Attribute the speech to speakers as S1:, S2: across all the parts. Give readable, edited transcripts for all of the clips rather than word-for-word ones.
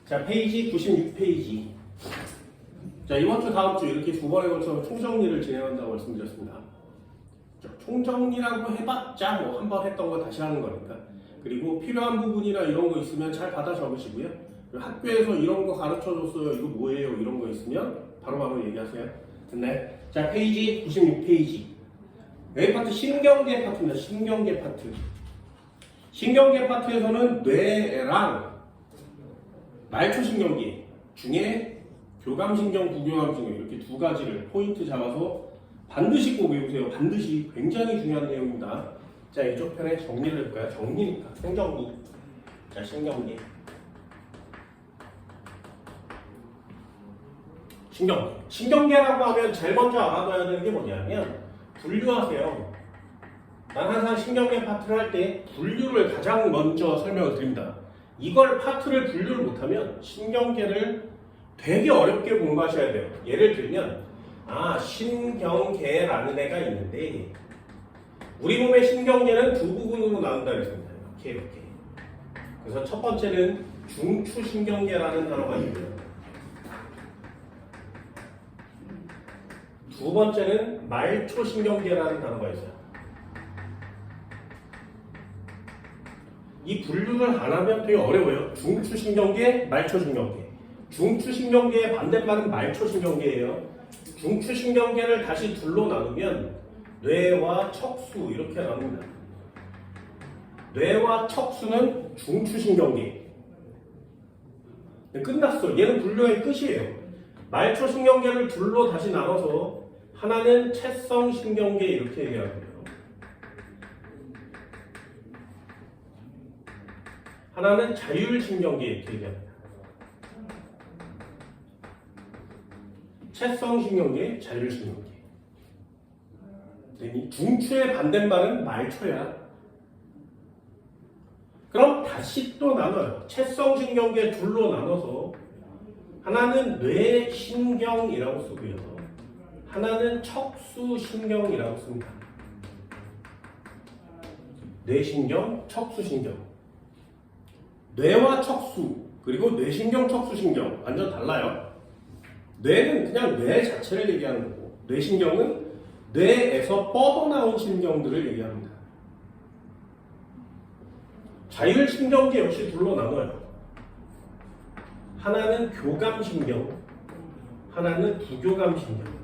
S1: 자, 페이지 96페이지. 자, 이번 주 다음 주 이렇게 두 번에 걸쳐서 총정리를 진행한다고 말씀드렸습니다. 자, 총정리라고 해봤자 뭐 한 번 했던 거 다시 하는 거니까. 그리고 필요한 부분이나 이런 거 있으면 잘 받아 적으시고요. 학교에서 이런 거 가르쳐 줬어요. 이거 뭐예요? 이런 거 있으면 바로바로 얘기하세요. 됐나요? 자, 페이지 96페이지. 여기 파트 신경계 파트입니다. 신경계 파트. 신경계 파트에서는 뇌랑 말초신경계 중에 교감신경, 부교감신경 이렇게 두 가지를 포인트 잡아서 반드시 꼭 외우세요. 반드시 굉장히 중요한 내용입니다. 자, 이쪽 편에 정리를 해볼까요? 정리니까 생정리. 자, 신경계. 신경계. 신경계라고 하면 제일 먼저 알아둬야 되는 게 뭐냐면 분류하세요. 난 항상 신경계 파트를 할 때 분류를 가장 먼저 설명을 드립니다. 이걸 파트를 분류를 못하면 신경계를 되게 어렵게 공부하셔야 돼요. 예를 들면 신경계라는 애가 있는데 우리 몸의 신경계는 두 부분으로 나눈다 그랬습니다. 이렇게. 그래서 첫 번째는 중추신경계라는 단어가 있고요. 두 번째는 말초신경계라는 단어가 있어요. 이 분류를 안 하면 되게 어려워요. 중추신경계, 말초신경계. 중추신경계의 반대말은 말초신경계예요. 중추신경계를 다시 둘로 나누면 뇌와 척수 이렇게 나눕니다. 뇌와 척수는 중추신경계. 끝났어. 얘는 분류의 끝이에요. 말초신경계를 둘로 다시 나눠서 하나는 채성신경계 이렇게 얘기하고요. 하나는 자율신경계 이렇게 얘기합니다. 채성신경계, 자율신경계. 이 중추의 반대말은 말초야. 그럼 다시 또 나눠요. 채성신경계 둘로 나눠서 하나는 뇌신경이라고 쓰고요. 하나는 척수신경이라고 씁니다. 뇌신경, 척수신경. 뇌와 척수, 그리고 뇌신경, 척수신경 완전 달라요. 뇌는 그냥 뇌 자체를 얘기하는 거고 뇌신경은 뇌에서 뻗어나온 신경들을 얘기합니다. 자율신경계 역시 둘로 나눠요. 하나는 교감신경, 하나는 부교감신경.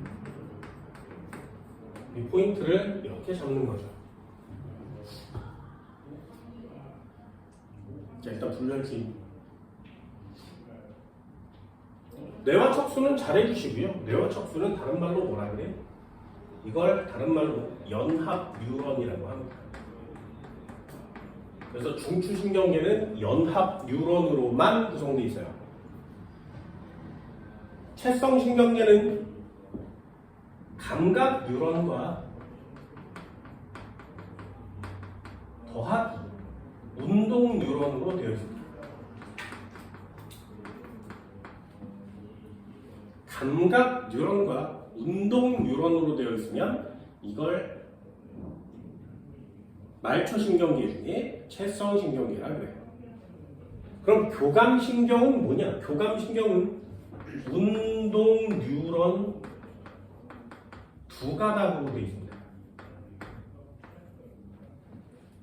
S1: 이 포인트를 이렇게 잡는 거죠. 자, 일단 분류할 수 있는 뇌와 척수는 잘 해주시고요. 뇌와 척수는 다른 말로 뭐라 그래? 이걸 다른 말로 연합 뉴런이라고 합니다. 그래서 중추신경계는 연합 뉴런으로만 구성되어 있어요. 채성신경계는 감각 뉴런과 더하기 운동 뉴런으로 되어 있습니다. 감각 뉴런과 운동 뉴런으로 되어 있으면 이걸 말초신경계 중에 채성신경계라 그래요. 그럼 교감신경은 뭐냐? 교감신경은 운동 뉴런 두 가닥으로 되어 있습니다.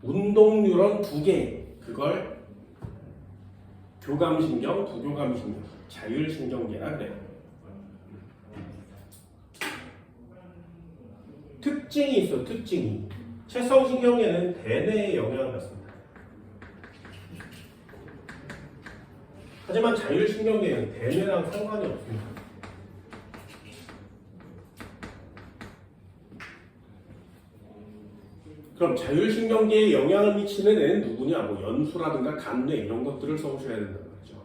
S1: 운동 뉴런 두 개, 그걸 교감신경, 부교감신경, 자율신경계라 그래요. 특징이 있어, 특징이. 채성신경계는 대뇌에 영향을 받습니다. 하지만 자율신경계는 대뇌랑 상관이 없습니다. 그럼 자율신경계에 영향을 미치는 애는 누구냐? 뭐 연수라든가 간뇌 이런 것들을 써주셔야 된다는 거죠.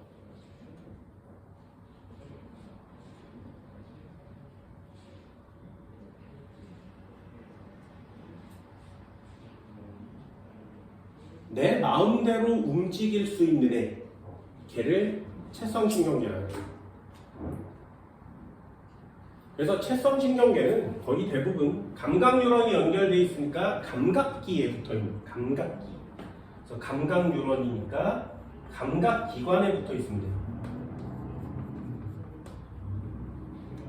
S1: 내 마음대로 움직일 수 있는 애, 걔를 채성신경계라고 해요. 그래서 채성신경계는 거의 대부분 감각뉴런이 연결되어 있으니까 감각기에 붙어있는 감각기. 그래서 감각뉴런이니까 감각기관에 붙어 있습니다.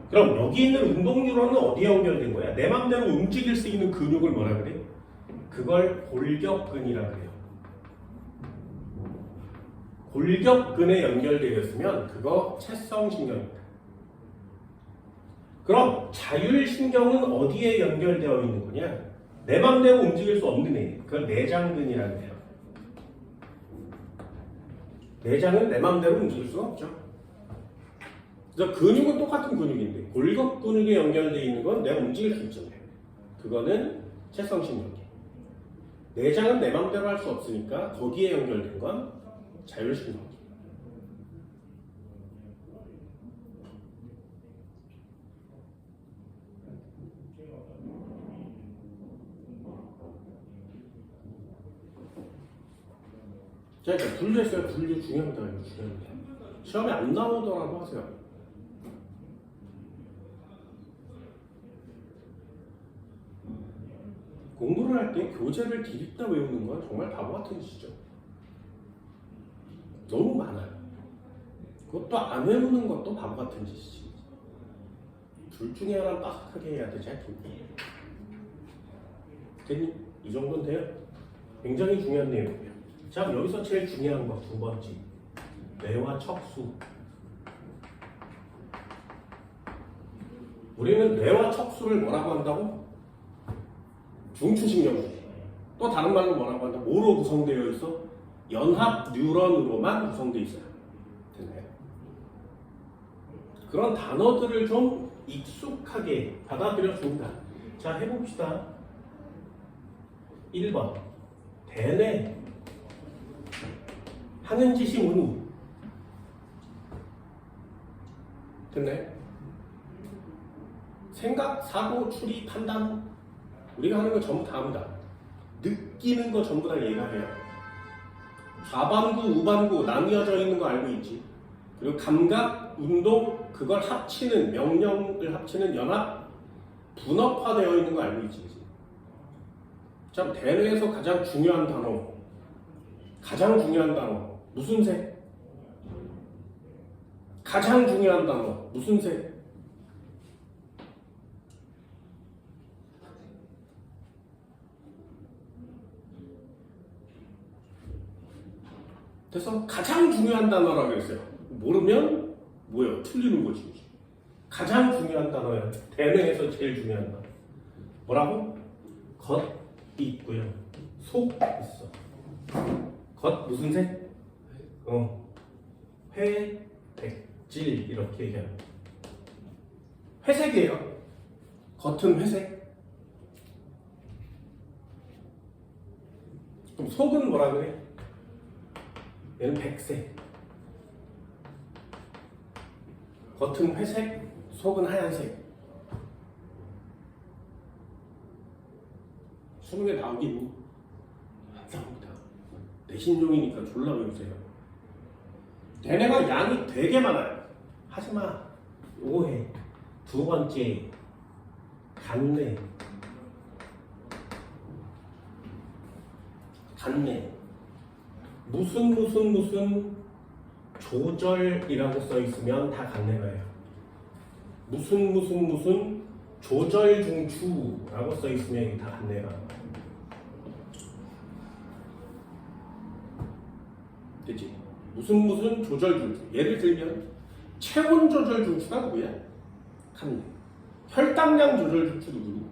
S1: 그럼 여기 있는 운동 뉴런은 어디에 연결된 거야? 내 맘대로 움직일 수 있는 근육을 뭐라 그래? 그걸 골격근이라 그래요. 골격근에 연결되어 있으면 그거 채성신경입니다. 그럼 자율신경은 어디에 연결되어 있는 거냐? 내 맘대로 움직일 수 없는 애. 그걸 내장근이라 그래요. 내장은 내 맘대로 움직일 수가 없죠. 그래서 근육은 똑같은 근육인데 골격 근육에 연결되어 있는 건 내가 움직일 수 있잖아요. 그거는 채성신경계. 내장은 내 맘대로 할 수 없으니까 거기에 연결된 건 자율신경계. 자, 일단 분류했어요. 분류 중요합니다. 이거 중요합니다. 시험에 안 나오더라도 하세요. 공부를 할 때 교재를 디립다 외우는 건 정말 바보 같은 짓이죠. 너무 많아요. 그것도 안 외우는 것도 바보 같은 짓이지. 둘 중에 하나 빠삭하게 해야 되지 않겠니? 됐니? 이 정도는 돼요. 굉장히 중요한 내용이에요. 자, 여기서 제일 중요한 거 두 번째. 뇌와 척수. 우리는 뇌와 척수를 뭐라고 한다고? 중추신경. 또 다른 말로 뭐라고 한다? 뭐로 구성되어 있어? 연합 뉴런으로만 구성되어 있어요. 됐나요? 그런 단어들을 좀 익숙하게 받아들여 줍니다. 자, 해봅시다. 1번. 대뇌. 하는 짓이 뭐니? 됐나요? 생각, 사고, 추리, 판단. 우리가 하는 거 전부 다 합니다. 느끼는 거 전부 다 얘가 해요. 좌반구, 우반구 나뉘어져 있는 거 알고 있지? 그리고 감각, 운동, 그걸 합치는, 명령을 합치는 연합, 분업화되어 있는 거 알고 있지? 자, 대뇌에서 가장 중요한 단어. 무슨 색? 가장 중요한 단어. 무슨 색? 그래서 가장 중요한 단어라고 했어요. 모르면 뭐예요? 틀리는 거지. 가장 중요한 단어예요. 대뇌에서 제일 중요한 단어. 뭐라고? 겉이 있고요. 속 있어. 겉 무슨 색? 회, 백질 이렇게 얘기해요. 회색이에요. 겉은 회색. 그럼 속은 뭐라 그래? 얘는 백색. 겉은 회색, 속은 하얀색. 수능에 나오긴 안 나옵니다. 내신종이니까 졸라 외우세요. 대뇌가 양이 되게 많아요. 하지마. 오해. 두 번째, 간뇌. 무슨 조절이라고 써 있으면 다 간뇌가예요. 무슨 조절 중추라고 써 있으면 이게 다 간뇌가. 됐지? 무슨 조절 중추. 예를 들면 체온 조절 중추가 누구야? 간뇌. 혈당량 조절 중추 누구니?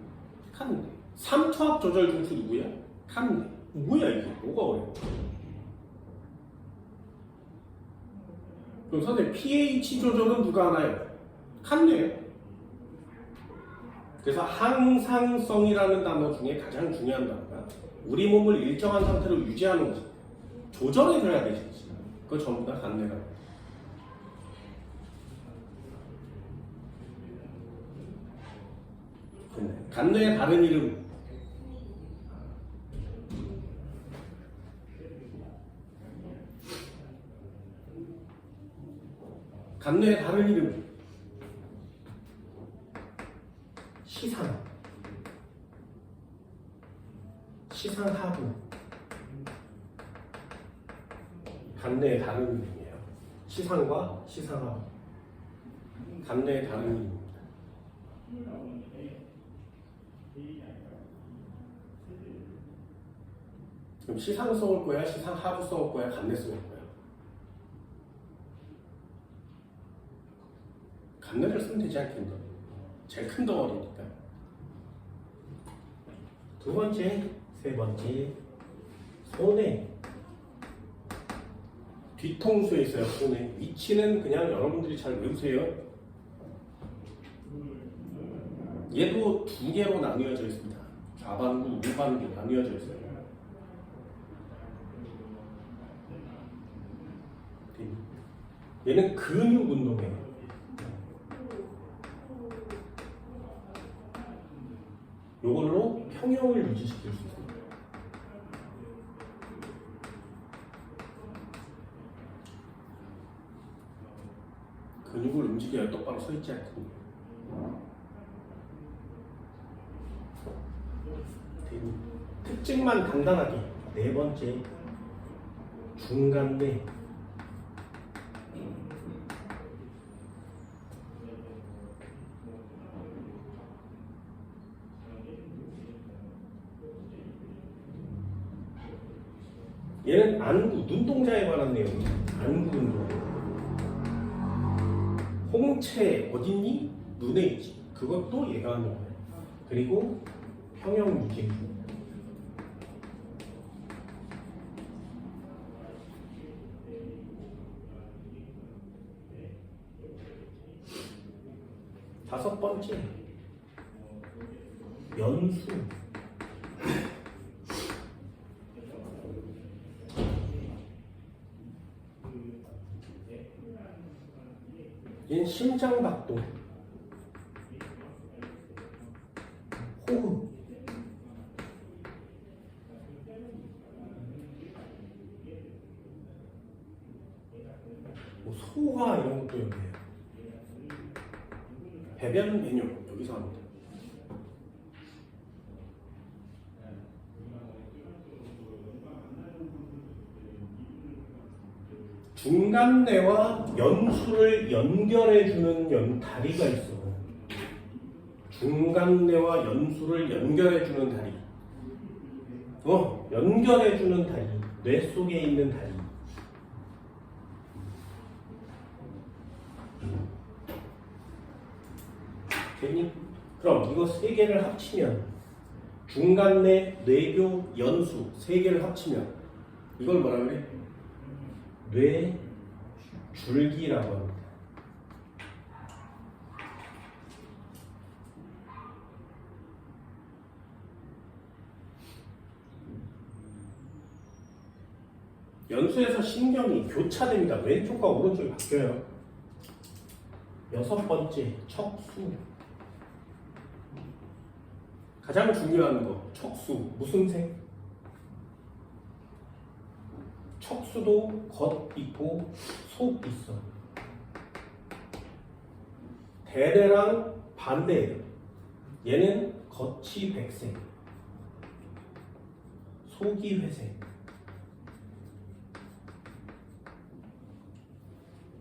S1: 간뇌. 삼투압 조절 중추 누구야? 간뇌. 뭐야 이게? 뭐가 어려워? 그럼 선생님 pH 조절은 누가 하나요? 간뇌예요. 그래서 항상성이라는 단어 중에 가장 중요한 단어가 우리 몸을 일정한 상태로 유지하는 거죠. 조절해줘야 되지. 그거 전부 다 간뇌라. 간뇌의 다른 이름. 간뇌의 다른 이름. 시상하부. 간뇌의 다른 이름이에요. 시상과 시상하부. 간뇌의 다른 이름입니다. 그럼 시상 써올 거야? 시상 하부 써올 거야? 감내 써올 거야? 감내를 쓰면 되지 않겠나? 제일 큰 덩어리니까. 두 번째, 세 번째, 손해. 뒤통수에 있어요, 손해. 위치는 그냥 여러분들이 잘 외우세요. 얘도 두 개로 나뉘어져 있습니다. 좌반구, 우반구 나뉘어져 있어요. 얘는 근육 운동이에요. 이걸로 평형을 유지시킬 수 있습니다. 근육을 움직여야 똑바로 서 있지 않거든요. 특징만 간단하게. 네 번째, 중간내. 얘는 안구, 눈동자에 관한 내용이에요. 안구 운동. 홍채 어딨니? 눈에 있지. 그것도 얘가 하는 거예요. 그리고 평형 유지. 다섯 번째, 연수. 얘는 심장박동, 호흡, 뭐 소화 이런 것도 여기에요. 배변 배뇨 여기서 합니다. 중간내와 연수를 연결해주는 다리가 있어. 중간내와 연수를 연결해주는 다리. 연결해주는 다리. 뇌 속에 있는 다리. 됐니? 그럼 이거 세 개를 합치면 중간내, 뇌교, 연수 세 개를 합치면 이걸 뭐라 그래? 뇌 줄기라고 합니다. 연수에서 신경이 교차됩니다. 왼쪽과 오른쪽이 바뀌어요. 여섯 번째, 척수. 가장 중요한 거, 척수. 무슨 색? 척수도 겉 있고 속 있어. 대대랑 반대예요. 얘는 겉이 백색, 속이 회색.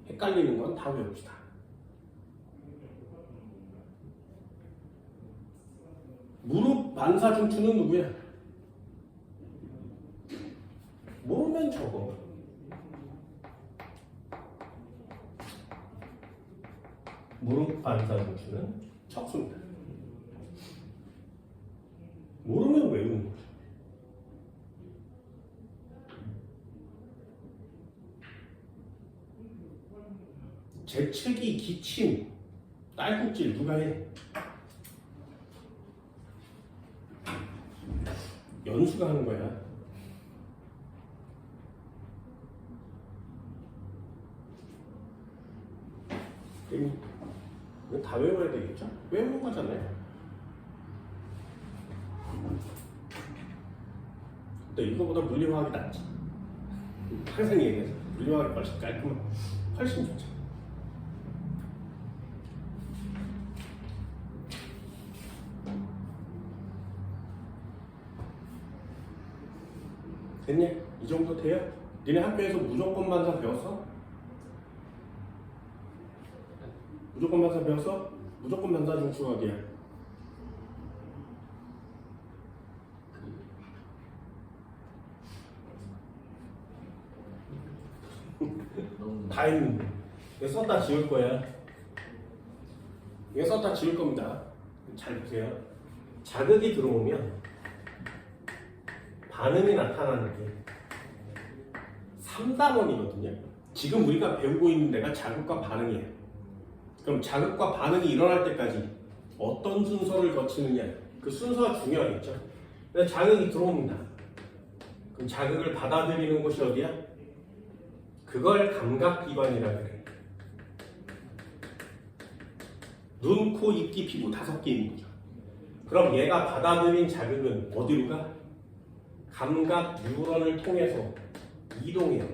S1: 헷갈리는 건 다 외웁시다. 무릎 반사중추는 누구야? 모르면 적어. 무릎 반사중추는 척수입니다. 모르면 외우는 거죠. 재채기, 기침, 딸꾹질 누가 해? 연수가 하는 거야. 이거 다 외워야 되겠죠? 외우는 거잖아요. 근데 이거보다 물리화학이 낫지. 항상 얘기해서 물리화학이 훨씬 깔끔하고 훨씬 좋죠. 됐냐? 이 정도 돼요? 니네 학교에서 무조건 반사 배웠어? 무조건 반사 배웠어? 무조건 반사 중추가 어디야? 다 했는데. 이거 썼다 지울 거야. 이거 썼다 지울 겁니다. 잘 보세요. 자극이 들어오면 반응이 나타나는 게 3단원이거든요. 지금 우리가 배우고 있는 데가 자극과 반응이에요. 그럼 자극과 반응이 일어날 때까지 어떤 순서를 거치느냐, 그 순서가 중요하겠죠. 근데 자극이 들어옵니다. 그럼 자극을 받아들이는 곳이 어디야? 그걸 감각기관이라 그래. 눈, 코, 입, 귀, 피부 5개 있는 거죠. 그럼 얘가 받아들인 자극은 어디로 가? 감각 뉴런을 통해서 이동해요.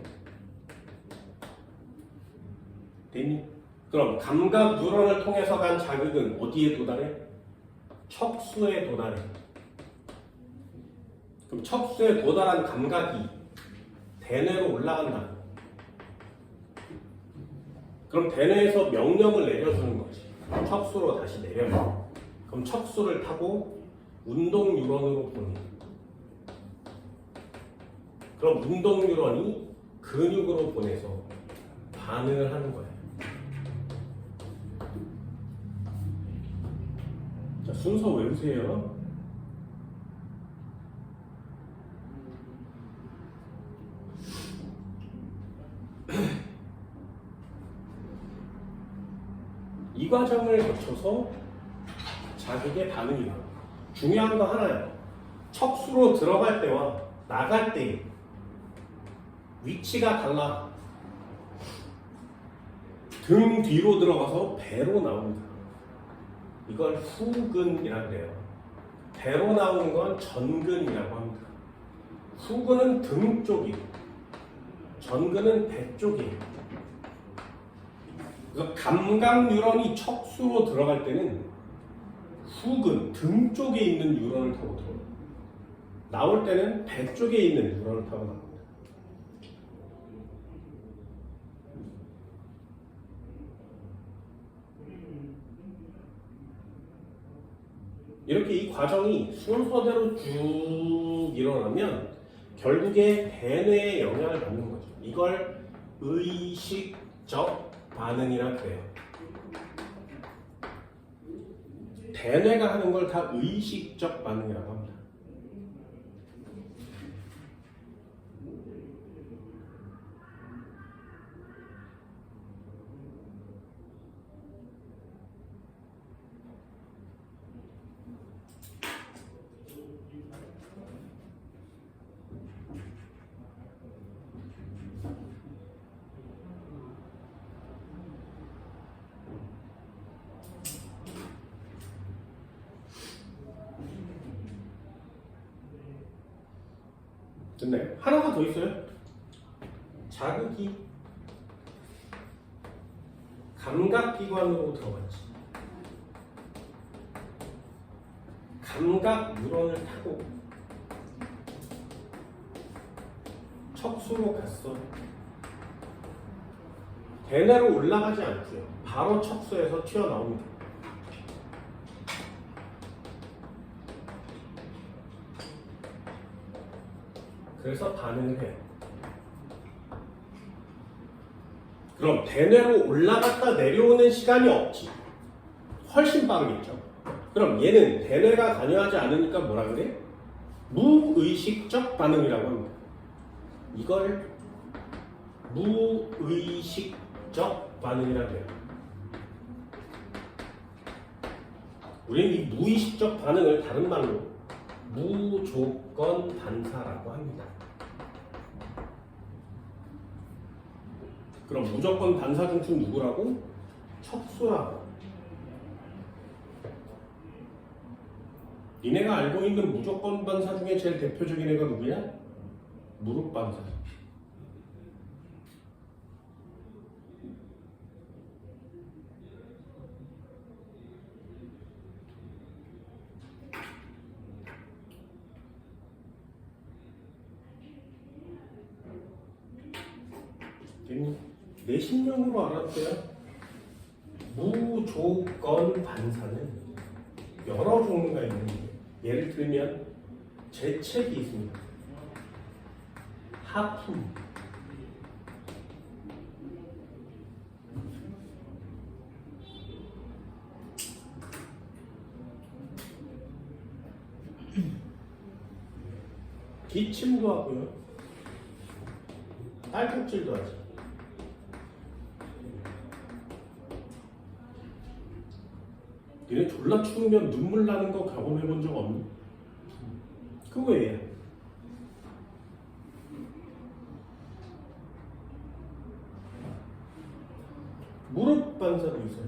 S1: 됐니? 그럼 감각 뉴런을 통해서 간 자극은 어디에 도달해? 척수에 도달해. 그럼 척수에 도달한 감각이 대뇌로 올라간다. 그럼 대뇌에서 명령을 내려주는 거지. 척수로 다시 내려가. 그럼 척수를 타고 운동 뉴런으로 보내. 그럼 운동 뉴런이 근육으로 보내서 반응을 하는 거예요. 자, 순서 외우세요. 이 과정을 거쳐서 자극의 반응이 나와요. 중요한 거 하나예요. 척수로 들어갈 때와 나갈 때 위치가 달라. 등 뒤로 들어가서 배로 나옵니다. 이걸 후근이라고 그래요. 배로 나오는 건 전근이라고 합니다. 후근은 등 쪽이고 전근은 배 쪽이에요. 그래서 감각 뉴런이 척수로 들어갈 때는 후근, 등 쪽에 있는 뉴런을 타고 들어요. 나올 때는 배 쪽에 있는 뉴런을 타고 나옵니다. 이렇게 이 과정이 순서대로 쭉 일어나면 결국에 대뇌에 영향을 받는 거죠. 이걸 의식적 반응이라 그래요. 대뇌가 하는 걸 다 의식적 반응이라고 합니다. 됐나요? 하나가 더 있어요. 자극이 감각기관으로 들어갔지. 감각 뉴런을 타고 척수로 갔어. 대뇌로 올라가지 않고요. 바로 척수에서 튀어나옵니다. 그래서 반응을 해요. 그럼 대뇌로 올라갔다 내려오는 시간이 없지. 훨씬 빠르겠죠. 그럼 얘는 대뇌가 관여하지 않으니까 뭐라 그래? 무의식적 반응이라고 합니다. 이걸 무의식적 반응이라고 해요. 우리는 이 무의식적 반응을 다른 말로 무조건 반사라고 합니다. 그럼 무조건 반사 중추는 누구라고? 척수라고. 니네가 알고 있는 무조건 반사 중에 제일 대표적인 애가 누구야? 무릎 반사. 내신명으로 알아도 돼요. 무조건 반사는 여러 종류가 있는데, 예를 들면 재책이 있습니다. 하품, 기침도 하고요, 딸꾹질도 하죠. 얘네 졸라 추우면 눈물 나는 거 경험해 본 적 없니? 그거 왜요? 무릎 반사도 있어요.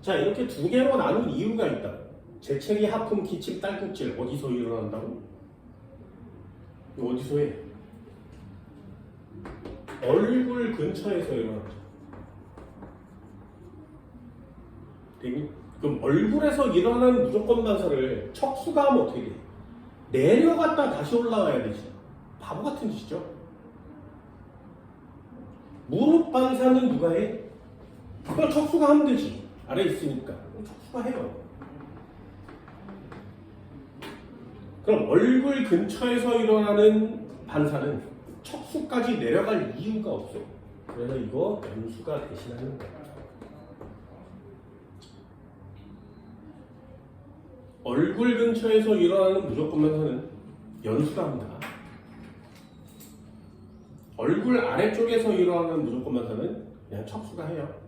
S1: 자, 이렇게 두 개로 나눈 이유가 있다. 재채기, 하품, 기침, 딸꾹질 어디서 일어난다고? 이거 어디서 해? 얼굴 근처에서 일어나죠. 그럼 얼굴에서 일어나는 무조건 반사를 척수가 하면 어떻게 돼? 내려갔다 다시 올라와야 되지. 바보 같은 짓이죠. 무릎 반사는 누가 해? 그걸 척수가 하면 되지. 아래 있으니까 척수가 해요. 그럼 얼굴 근처에서 일어나는 반사는 척수까지 내려갈 이유가 없어. 그래서 이거 연수가 대신하는 거야. 얼굴 근처에서 일어나는 무조건 반사는 연수가 합니다. 얼굴 아래쪽에서 일어나는 무조건 반사는 그냥 척수가 해요.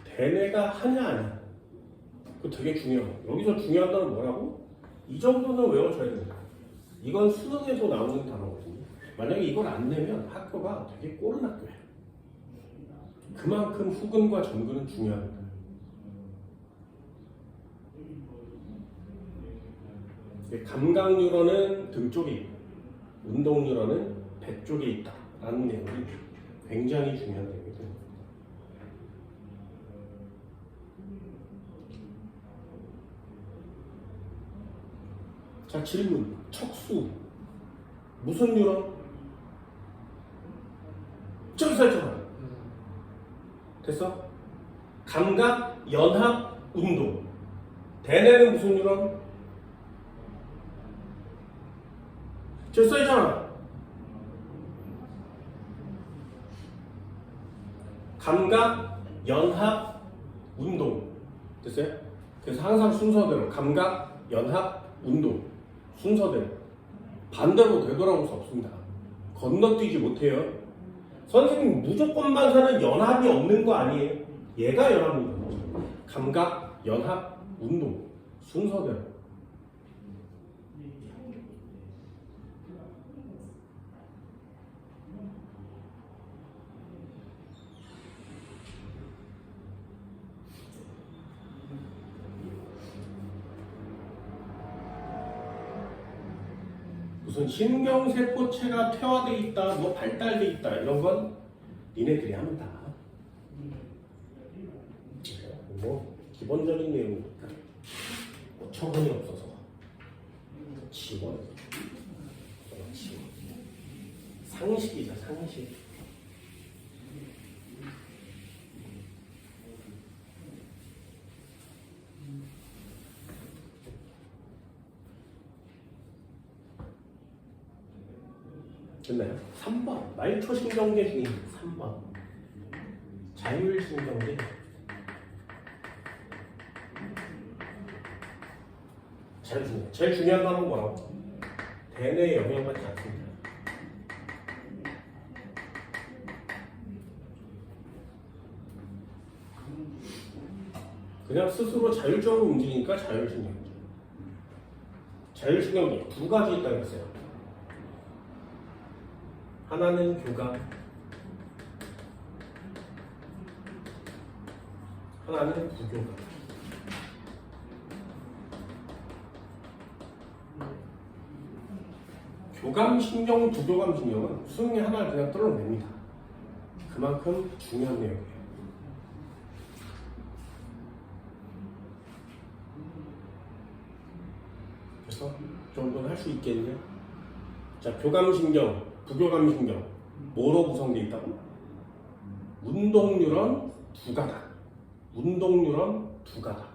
S1: 대뇌가 하냐 아니야? 그거 되게 중요해요. 여기서 중요한 단어는 뭐라고? 이 정도는 외워줘야 됩니다. 이건 수능에도 나오는 단어거든요. 만약에 이걸 안 내면 학교가 되게 꼬른 학교예요. 그만큼 후근과 전근은 중요합니다. 감각뉴런은 등 쪽에 있고 운동뉴런은 배 쪽에 있다 라는 내용이 굉장히 중요한 내용이거든요. 자, 질문. 척수 무슨 뉴런? 저기서 했잖아. 됐어? 감각, 연합, 운동. 대뇌는 무슨 뉴런? 저 써있잖아. 감각, 연합, 운동. 됐어요? 그래서 항상 순서대로 감각, 연합, 운동. 순서대로. 반대로 되돌아올 수 없습니다. 건너뛰지 못해요. 선생님 무조건 반사는 연합이 없는 거 아니에요? 얘가 연합입니다. 감각, 연합, 운동. 순서대로. 무슨 신경세포체가 퇴화되어 있다, 뭐 발달되어 있다 이런 건 니네들이 합니다. 뭐 기본적인 내용이니까 뭐 처분이 없어서 지원, 상식이죠, 상식. 됐나요? 3번 말초신경계 중에 3번 자율신경계. 자율신경 제일 중요한 건 뭐라고? 대뇌에 영향받지 않습니다. 그냥 스스로 자율적으로 움직이니까 자율신경계. 자율신경계 두 가지 있다고 했어요. 하나는 교감, 하나는 부교감. 교감신경, 부교감신경은 수능에 하나를 그냥 떨어냅니다. 그만큼 중요한 내용이에요. 있어? 이 정도는 할 수 있겠냐? 자, 교감신경, 부교감신경 뭐로 구성되어 있다고? 운동뉴런 두 가닥. 운동뉴런 두 가닥.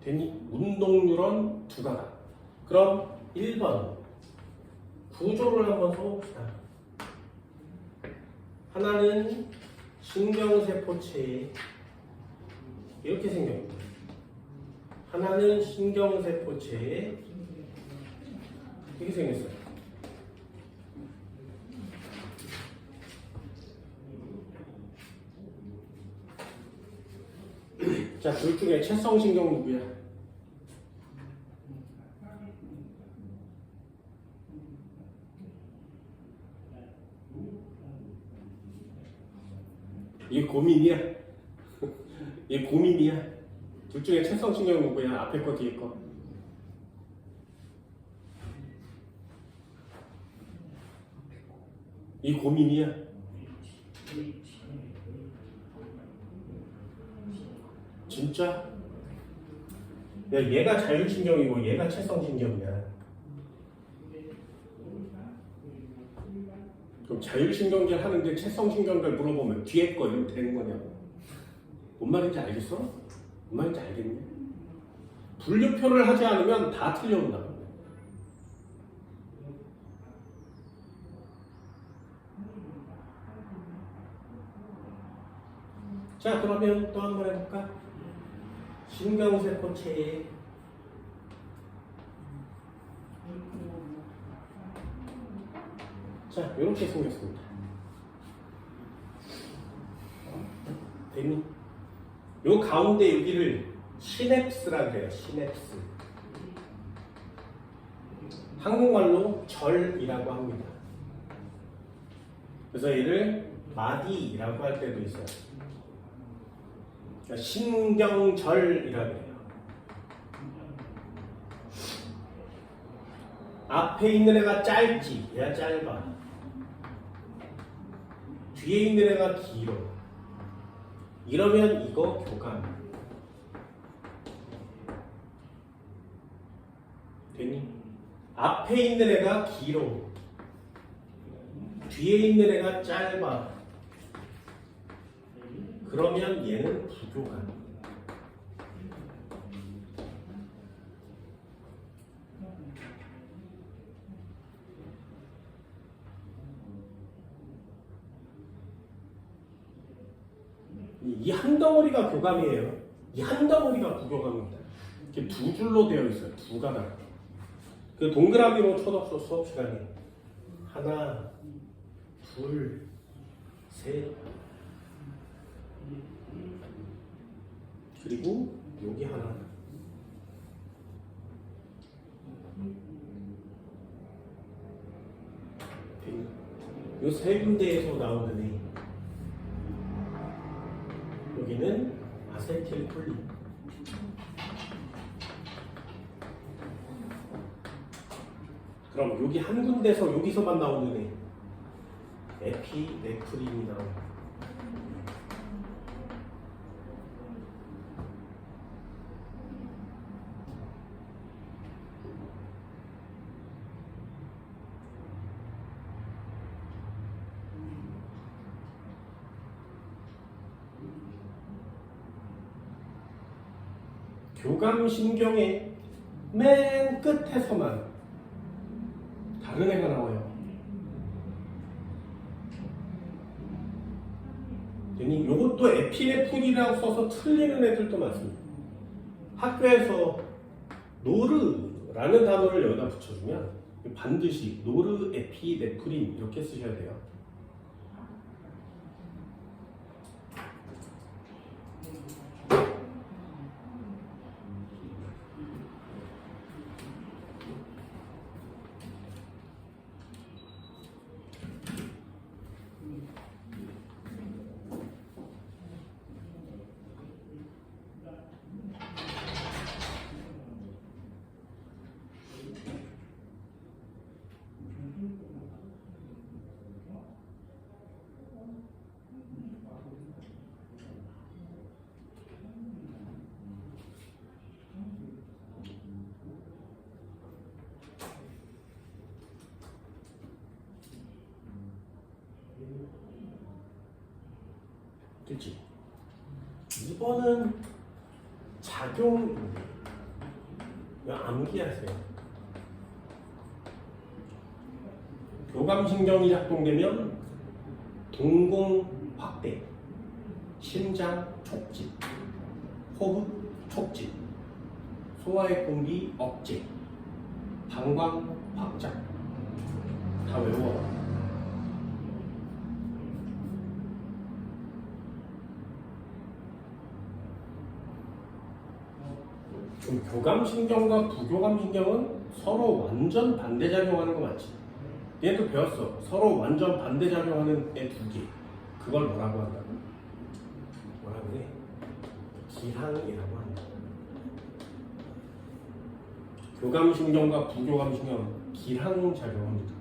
S1: 되니? 운동뉴런 두 가닥. 그럼 1번 구조를 한번 써봅시다. 하나는 신경세포체에 이렇게 생겼습니다. 하나는 신경세포체에 이렇게 생겼어요. 자, 둘 중에 채성신경 누구야? 이게 고민이야? 이게 고민이야? 둘 중에 채성신경 누구야? 앞에 거 뒤에 거? 이 고민이야? 진짜? 야, 얘가 자율신경이고 얘가 채성신경이야. 그럼 자율신경계 하는데 채성신경계 물어보면 뒤에 거 이러면 되는 거냐고. 뭔 말인지 알겠어? 뭔 말인지 알겠니? 분류표를 하지 않으면 다 틀려온다. 자, 그러면 또 한 번 해볼까? 신경세포체에 자, 이렇게 생겼습니다. 됐니? 요 가운데 여기를 시냅스라 그래요. 시냅스. 한국말로 절이라고 합니다. 그래서 얘를 마디라고 할 때도 있어요. 그러니까 신경절이라고 해요. 앞에 있는 애가 짧지, 얘가 짧아. 뒤에 있는 애가 길어. 이러면 이거 교감. 되니? 앞에 있는 애가 길어. 뒤에 있는 애가 짧아. 그러면 얘는 부교감. 이 한 덩어리가 교감이에요. 이 한 덩어리가 부교감입니다. 이렇게 두 줄로 되어 있어요. 두 가닥. 그 동그라미로 쳐놨어 수업 시간에. 하나, 둘, 셋. 그리고 여기 하나. 이 세 군데에서 나오는 애. 여기는 아세틸콜린. 그럼 여기 한 군데서 여기서만 나오는 애. 에피네프린이 나옵니다. 교감신경의 맨 끝에서만 다른 애가 나와요. 이것도 에피네프린이라고 써서 틀리는 애들도 많습니다. 학교에서 노르라는 단어를 여기다 붙여주면 반드시 노르 에피네프린 이렇게 쓰셔야 돼요. 됐지? 2번은 작용, 암기하세요. 교감신경이 작동되면 동공 확대, 심장 촉진, 호흡 촉진, 소화의 공기 억제, 방광 확장. 다 외워. 그럼 교감신경과 부교감신경은 서로 완전 반대작용하는 거 맞지? 얘도 배웠어. 서로 완전 반대작용하는 애 두 개. 그걸 뭐라고 한다고? 뭐라 그래? 기항이라고 한다. 교감신경과 부교감신경은 기항작용합니다.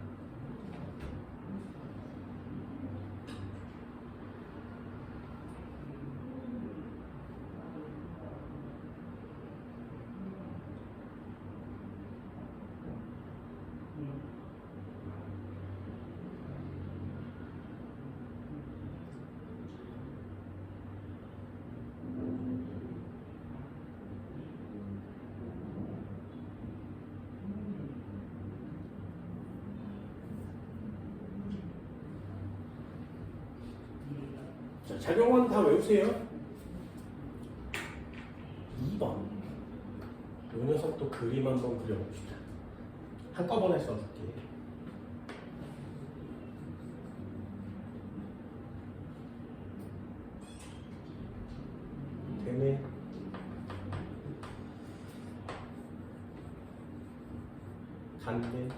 S1: 자, 작용은 다 외우세요. 2번. 이 녀석도 그림 한번 그려봅시다. 한꺼번에 써줄게. 되네. 간대.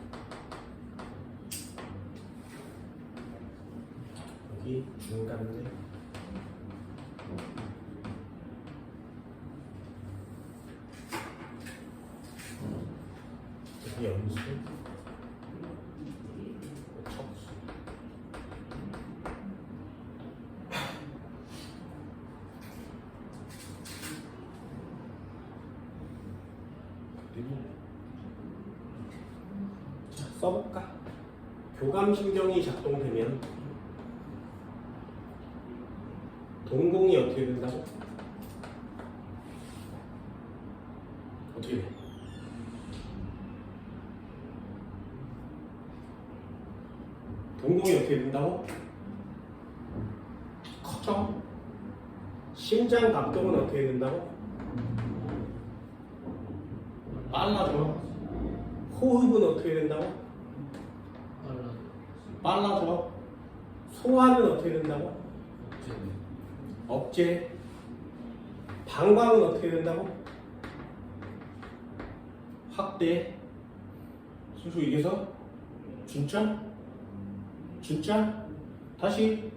S1: 여기 중간대. 여기 염수. 척수. 자, 써볼까? 교감신경이 작동되면 동공이 어떻게 된다고? 어떻게 돼? 동공이 어떻게 된다고? 커져. 심장 박동은 어떻게 된다고? 빨라져. 호흡은 어떻게 된다고? 빨라져. 소화는 어떻게 된다고? 억제. 방광은 어떻게 된다고? 확대. 수수 이게서 진짜? 진짜? 다시.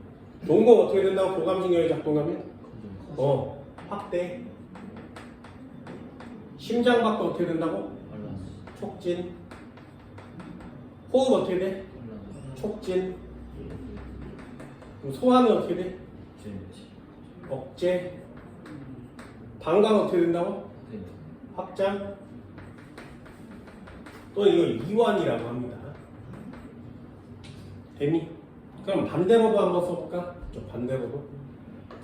S1: 동공 어떻게 된다고? 교감신경이 작동하면? 확대. 심장박도 어떻게 된다고? 촉진. 호흡 어떻게 돼? 촉진. 그럼 소화는 어떻게 돼? 억제. 방광 어떻게 된다고? 확장. 또 이걸 이완이라고 합니다. 재미? 그럼 반대로도 한번 써볼까? 좀 반대로도.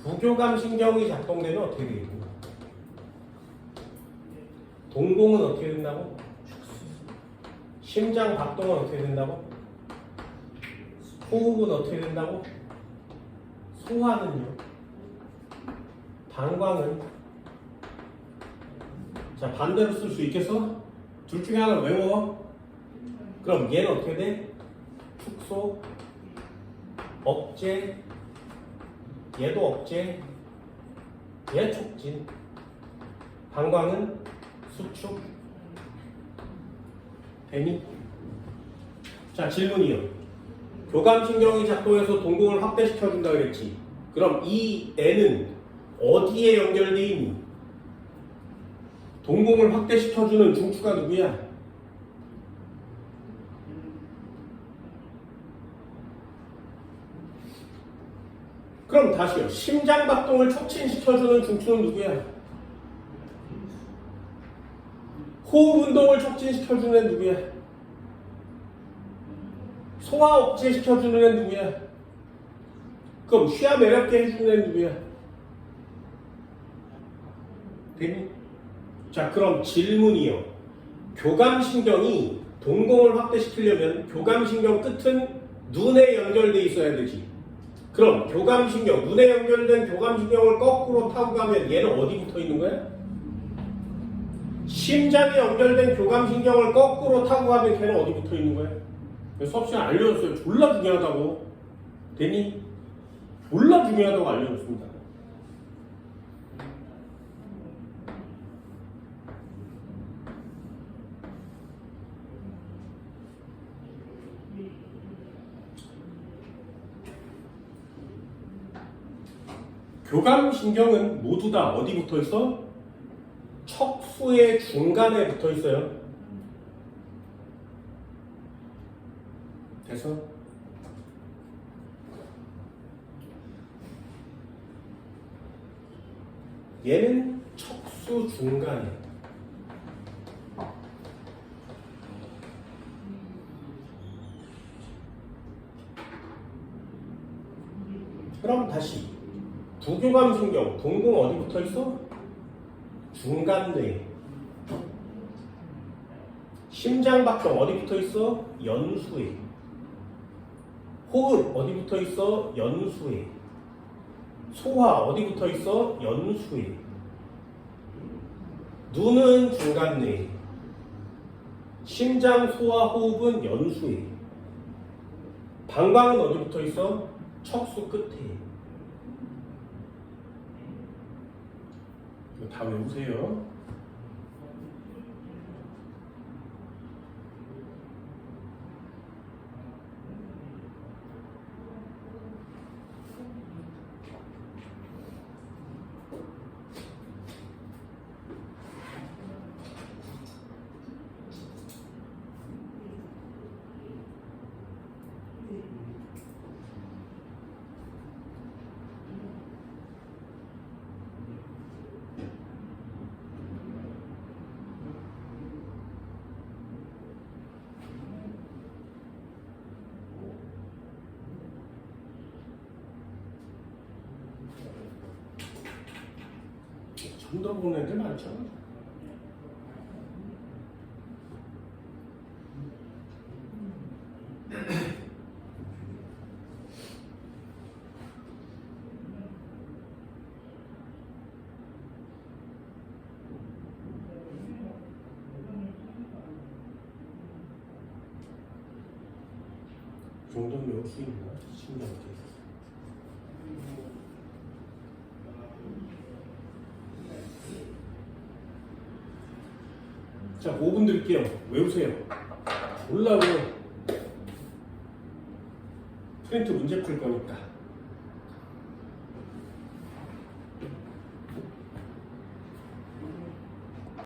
S1: 부교감신경이 작동되면 어떻게 되겠고? 동공은 어떻게 된다고? 심장 박동은 어떻게 된다고? 호흡은 어떻게 된다고? 소화는요? 방광은? 자, 반대로 쓸 수 있겠어? 둘 중에 하나 외워. 그럼 얘는 어떻게 돼? 축소, 억제, 얘도 억제, 얘 촉진, 방광은 수축. 되니? 자, 질문이요. 교감신경이 작동해서 동공을 확대시켜준다 그랬지. 그럼 이 애는 어디에 연결돼 있니? 동공을 확대시켜주는 중추가 누구야? 그럼 다시요. 심장박동을 촉진시켜주는 중추는 누구야? 호흡운동을 촉진시켜주는 애 누구야? 소화 억제시켜주는 애 누구야? 그럼 쉬야 매력게 해주는 애는 누구야? 되니? 자, 그럼 질문이요. 교감신경이 동공을 확대시키려면 교감신경 끝은 눈에 연결돼 있어야 되지. 그럼 교감신경, 눈에 연결된 교감신경을 거꾸로 타고 가면 얘는 어디 붙어 있는 거야? 심장에 연결된 교감신경을 거꾸로 타고 가면 걔는 어디 붙어 있는 거야? 수업 시간에 알려줬어요. 졸라 중요하다고. 되니? 졸라 중요하다고 알려줬습니다. 교감신경은 모두 다 어디 붙어 있어? 척수의 중간에 붙어 있어요. 됐어? 얘는 척수 중간에. 그럼 다시 부교감신경, 동공 어디 붙어 있어? 중간뇌. 심장박동 어디 붙어 있어? 연수에. 호흡 어디 붙어 있어? 연수에. 소화 어디 붙어 있어? 연수에. 눈은 중간뇌. 심장, 소화, 호흡은 연수에. 방광은 어디 붙어 있어? 척수 끝에. 이거 다 외우세요. 좀 더 보는 애들 많죠. 그 정도는 외울 수 있나? 신기하게. 자, 5분 드릴게요. 외우세요. 몰라고 프린트 문제 풀 거니까.